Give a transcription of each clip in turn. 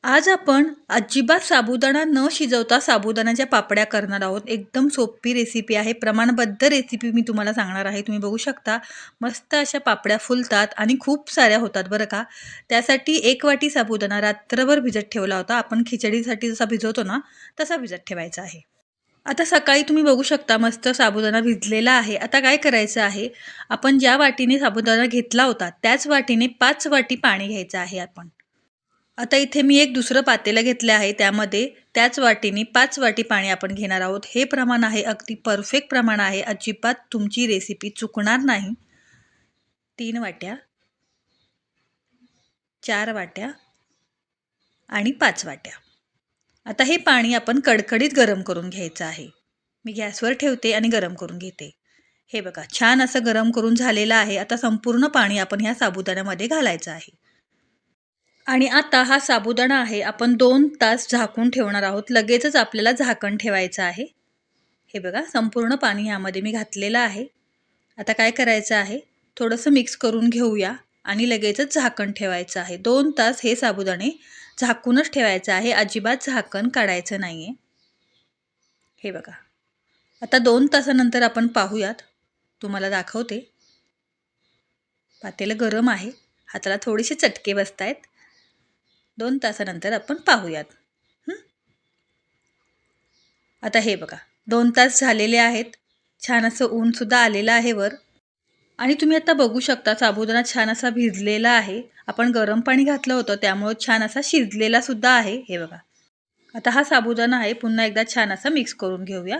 आज आपण अजिबात साबुदाणा न शिजवता साबुदाण्याच्या पापड्या करणार आहोत. एकदम सोपी रेसिपी आहे. प्रमाणबद्ध रेसिपी मी तुम्हाला सांगणार आहे. तुम्ही बघू शकता मस्त अशा पापड्या फुलतात आणि खूप साऱ्या होतात बरं का. त्यासाठी 1 वाटी साबुदाणा रात्रभर भिजत ठेवला होता. आपण खिचडीसाठी जसा भिजवतो ना, तसा भिजत ठेवायचा आहे. आता सकाळी तुम्ही बघू शकता मस्त साबुदाणा भिजलेला आहे. आता काय करायचं आहे, आपण ज्या वाटीने साबुदाणा घेतला होता, त्याच वाटीने 5 वाटी पाणी घ्यायचं आहे आपण. आता इथे मी एक दुसरं पातेलं घेतलं आहे. त्यामध्ये त्याच वाटीने 5 वाटी पाणी आपण घेणार आहोत. हे प्रमाण आहे, अगदी परफेक्ट प्रमाण आहे. अजिबात तुमची रेसिपी चुकणार नाही. 3 वाट्या, 4 वाट्या आणि 5 वाट्या. आता हे पाणी आपण कडकडीत गरम करून घ्यायचं आहे. मी गॅसवर ठेवते आणि गरम करून घेते. हे बघा छान असं गरम करून झालेलं आहे. आता संपूर्ण पाणी आपण ह्या साबुदाण्यामध्ये घालायचं आहे. आणि आता हा साबुदाणा आहे आपण 2 तास झाकून ठेवणार आहोत. लगेचच आपल्याला झाकण ठेवायचं आहे. हे बघा संपूर्ण पाणी ह्यामध्ये मी घातलेलं आहे. आता काय करायचं आहे, थोडंसं मिक्स करून घेऊया आणि लगेचच झाकण ठेवायचं आहे. 2 तास हे साबुदाणे झाकूनच ठेवायचं आहे. अजिबात झाकण काढायचं नाही आहे. हे बघा. आता 2 तासानंतर आपण पाहूयात. तुम्हाला दाखवते. पातेलं गरम आहे. हाताला थोडेसे चटके बसतायत. 2 तासानंतर आपण पाहूयात. आता हे बघा 2 तास झालेले आहेत. छान असं ऊनसुद्धा आलेलं आहे वर. आणि तुम्ही आता बघू शकता साबुदाणा छान असा भिजलेला आहे. आपण गरम पाणी घातलं होतं त्यामुळे छान असा शिजलेला सुद्धा आहे. हे बघा. आता हा साबुदाणा आहे पुन्हा एकदा छान असा मिक्स करून घेऊया.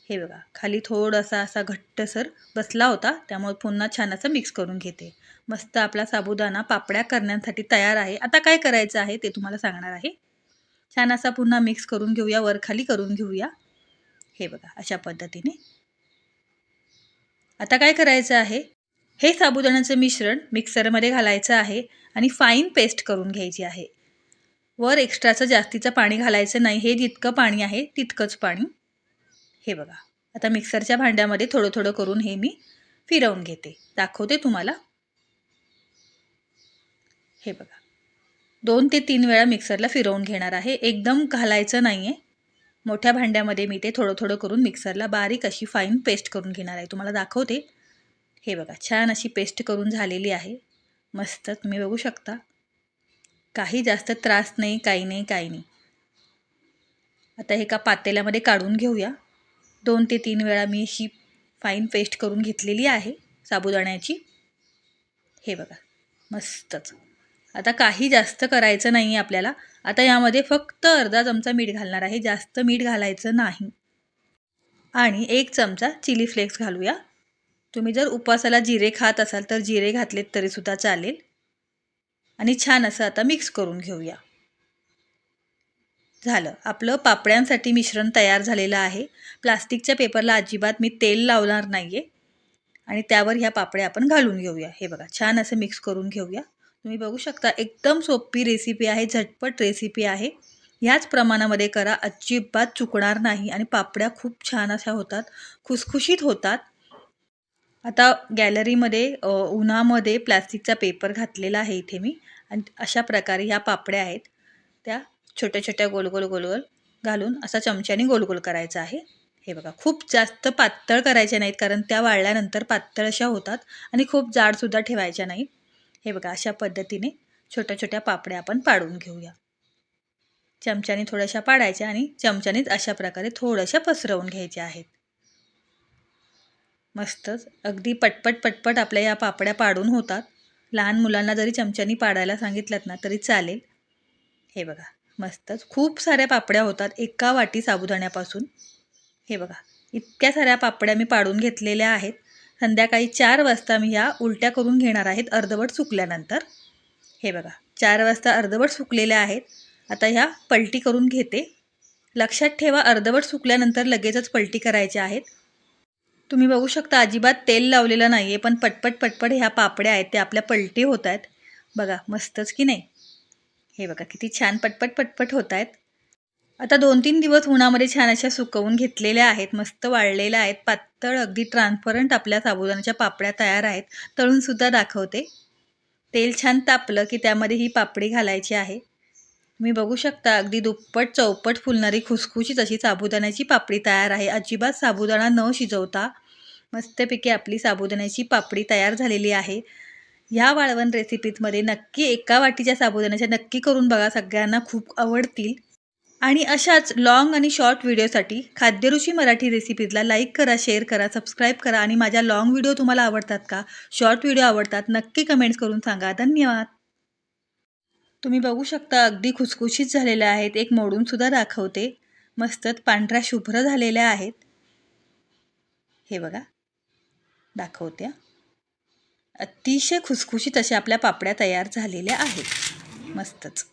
हे बघा खाली थोडासा असा घट्टसर बसला होता त्यामुळे पुन्हा छान असं मिक्स करून घेते. मस्त आपला साबुदाणा पापड्या करण्यासाठी तयार आहे. आता काय करायचं आहे ते तुम्हाला सांगणार आहे. छान असा पुन्हा मिक्स करून घेऊया, वरखाली करून घेऊया. हे बघा अशा पद्धतीने. आता काय करायचं आहे, हे साबुदाण्याचं मिश्रण मिक्सरमध्ये घालायचं आहे आणि फाईन पेस्ट करून घ्यायची आहे. वर एक्स्ट्राचं जास्तीचं पाणी घालायचं नाही. हे जितकं पाणी आहे तितकंच पाणी. हे बघा. आता मिक्सरच्या भांड्यामध्ये थोडं थोडं करून हे मी फिरवून घेते. दाखवते तुम्हाला. हे बघा. 2 ते 3 वेळा मिक्सरला फिरवून घेणार आहे. एकदम घालायचं नाही आहे. मोठ्या भांड्यामध्ये मी ते थोडं थोडं करून मिक्सरला बारीक अशी फाईन पेस्ट करून घेणार आहे. तुम्हाला दाखवते. हे बघा छान अशी पेस्ट करून झालेली आहे. मस्त तुम्ही बघू शकता. काही जास्त त्रास नाही, काही नाही, काही नाही. आता एका पातेल्यामध्ये काढून घेऊया. 2 ते 3 वेळा मी अशी फाईन पेस्ट करून घेतलेली आहे साबुदाण्याची. हे बघा मस्तच. आता काही जास्त करायचं नाही आहे आपल्याला. आता यामध्ये फक्त अर्धा चमचा मीठ घालणार आहे. जास्त मीठ घालायचं नाही. आणि 1 चमचा चिली फ्लेक्स घालूया. तुम्ही जर उपवासाला जिरे खात असाल तर जिरे घातलेत तरीसुद्धा चालेल. आणि छान असं आता मिक्स करून घेऊया. झालं. आपलं पापड्यांसाठी मिश्रण तयार झालेलं आहे. प्लास्टिकच्या पेपरला अजिबात मी तेल लावणार नाही आहे. आणि त्यावर ह्या पापड्या आपण घालून घेऊया. हे बघा छान असं मिक्स करून घेऊया. तुम्ही बघू शकता एकदम सोपी रेसिपी आहे, झटपट रेसिपी आहे. ह्याच प्रमाणामध्ये करा, अजिबात चुकणार नाही आणि पापड्या खूप छान अशा होतात, खुसखुशीत होतात. आता गॅलरीमध्ये उन्हामध्ये प्लास्टिकचा पेपर घातलेला आहे इथे मी आणि अशा प्रकारे ह्या पापड्या आहेत. त्या छोट्या छोट्या गोल गोल गोल गोल घालून असा चमच्याने गोल गोल करायचा आहे. हे बघा खूप जास्त पातळ करायच्या नाहीत कारण त्या वाळल्यानंतर पातळ अशा होतात आणि खूप जाडसुद्धा ठेवायच्या नाहीत. हे बघा अशा पद्धतीने छोट्या छोट्या पापड्या आपण पाडून घेऊया. चमच्याने थोड्याशा पाडायच्या आणि चमच्यानेच अशा प्रकारे थोड्याशा पसरवून घ्यायच्या आहेत. मस्तच अगदी पटपट पटपट आपल्या या पापड्या पाडून होतात. लहान मुलांना जरी चमच्यानी पाडायला सांगितलं ना तरी चालेल. हे बघा मस्तच खूप साऱ्या पापड्या होतात एका वाटी साबुदाण्यापासून. हे बघा इतक्या साऱ्या पापड्या मी पाडून घेतलेल्या आहेत. संध्याकाळी 4 वाजता मी ह्या उलट्या करून घेणार आहेत अर्धवट सुकल्यानंतर. हे बघा 4 वाजता अर्धवट सुकलेल्या आहेत. आता ह्या पलटी करून घेते. लक्षात ठेवा अर्धवट सुकल्यानंतर लगेचच पलटी करायच्या आहेत. तुम्ही बघू शकता अजिबात तेल लावलेलं नाही आहे पण पटपट पटपट ह्या पापड्या आहेत त्या आपल्या पलटी होत आहेत. बघा मस्तच की नाही. हे बघा किती छान पटपट पटपट होत आहेत. आता 2-3 दिवस उन्हामध्ये छान अशा सुकवून घेतलेल्या आहेत. मस्त वाळलेल्या आहेत. पातळ अगदी ट्रान्सपरंट आपल्या साबुदाण्याच्या पापड्या तयार आहेत. तळूनसुद्धा दाखवते. तेल छान तापलं की त्यामध्ये ही पापडी घालायची आहे. तुम्ही बघू शकता अगदी दुप्पट चौपट फुलणारी खुसखुशीत अशी साबुदाण्याची पापडी तयार आहे. अजिबात साबुदाणा न शिजवता मस्तपैकी आपली साबुदाण्याची पापडी तयार झालेली आहे. ह्या वाळवण रेसिपीजमध्ये नक्की एका वाटीच्या साबुदाण्याच्या नक्की करून बघा, सगळ्यांना खूप आवडतील. आणि अशाच लाँग आणि शॉर्ट व्हिडिओसाठी खाद्यरुची मराठी रेसिपीजला लाईक करा, शेअर करा, सबस्क्राईब करा. आणि माझ्या लाँग व्हिडिओ तुम्हाला आवडतात का, शॉर्ट व्हिडिओ आवडतात, नक्की कमेंट्स करून सांगा. धन्यवाद. तुम्ही बघू शकता अगदी खुसखुशीत झालेल्या आहेत. एक मोडून सुद्धा दाखवते. मस्त पांढऱ्या शुभ्र झालेल्या आहेत. हे बघा, दाखवते. अतिशय खुसखुशीत अशा आपल्या पापड्या तयार झालेल्या आहेत. मस्तच.